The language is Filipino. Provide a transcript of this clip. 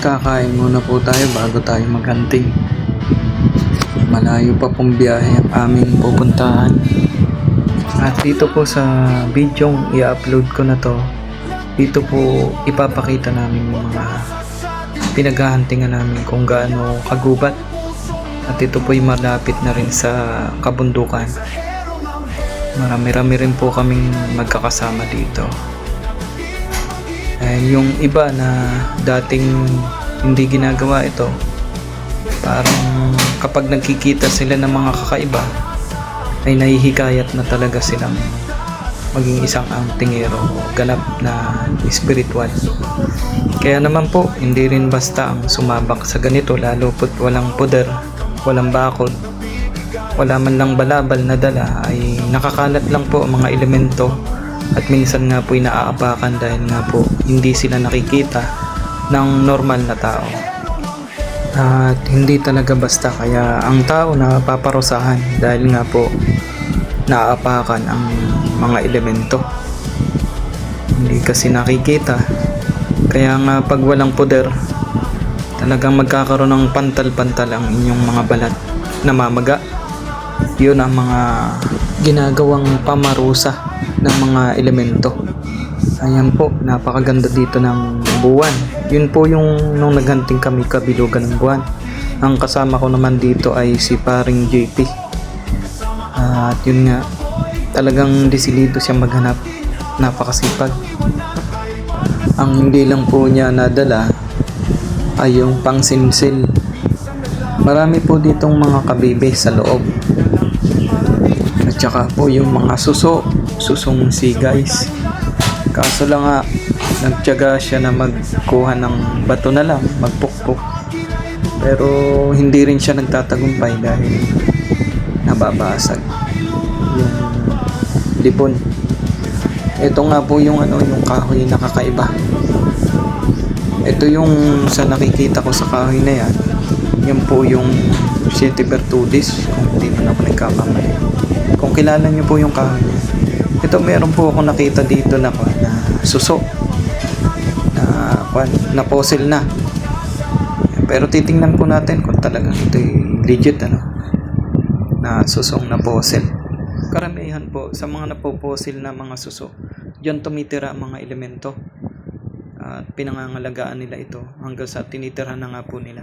Kakain muna po tayo bago tayo maghunting. Malayo pa pong biyahe ang aming pupuntahan. At dito po sa videong i-upload ko na to, dito po ipapakita namin yung mga pinaghahuntingan namin kung gaano kagubat. At ito po ay malapit na rin sa kabundukan. Marami-rami rin po kaming magkakasama dito. Yung iba na dating hindi ginagawa ito, parang kapag nagkikita sila ng mga kakaiba ay nahihikayat na talaga silang maging isang antingero o ganap na spiritual. Kaya naman po, hindi rin basta ang sumabak sa ganito, lalo po't walang poder, walang bakod, wala man lang balabal na dala, ay nakakalat lang po ang mga elemento. At minsan nga po inaapakan dahil nga po hindi sila nakikita ng normal na tao. At hindi talaga basta, kaya ang tao na paparusahan dahil nga po naaapakan ang mga elemento. Hindi kasi nakikita. Kaya nga pag walang poder, talagang magkakaroon ng pantal-pantal ang inyong mga balat, namamaga. Yun ang mga ginagawang pamarusa ng mga elemento. Ayan po, napakaganda dito ng buwan. Yun po yung nung naghunting kami, kabilugan ng buwan. Ang kasama ko naman dito ay si paring JP. At yun nga, talagang desidido siya maghanap, napakasipag. Ang hindi lang po niya nadala ay yung pangsinsil. Marami po ditong mga kabibe sa loob. At saka po yung mga susong guys. Kaso lang nga, nagtiyaga siya na magkuha ng bato na lang, magpukpok. Pero hindi rin siya nagtatagumpay dahil nababasag yung libon. Ito nga po yung yung kahoy na kakaiba. Ito yung sa nakikita ko sa kahoy na yan. Yan po yung Siete Virtudes, kung hindi man ako nagkakamali. Kung kilala niyo po yung kahoy, ito meron po ako nakita dito na suso na fossil na. Pero titingnan po natin kung talagang ito legit na susong na fossil. Karamihan po sa mga napoposil na mga suso, diyan tumitira ang mga elemento at pinangangalagaan nila ito hanggang sa tinitira na nga po nila.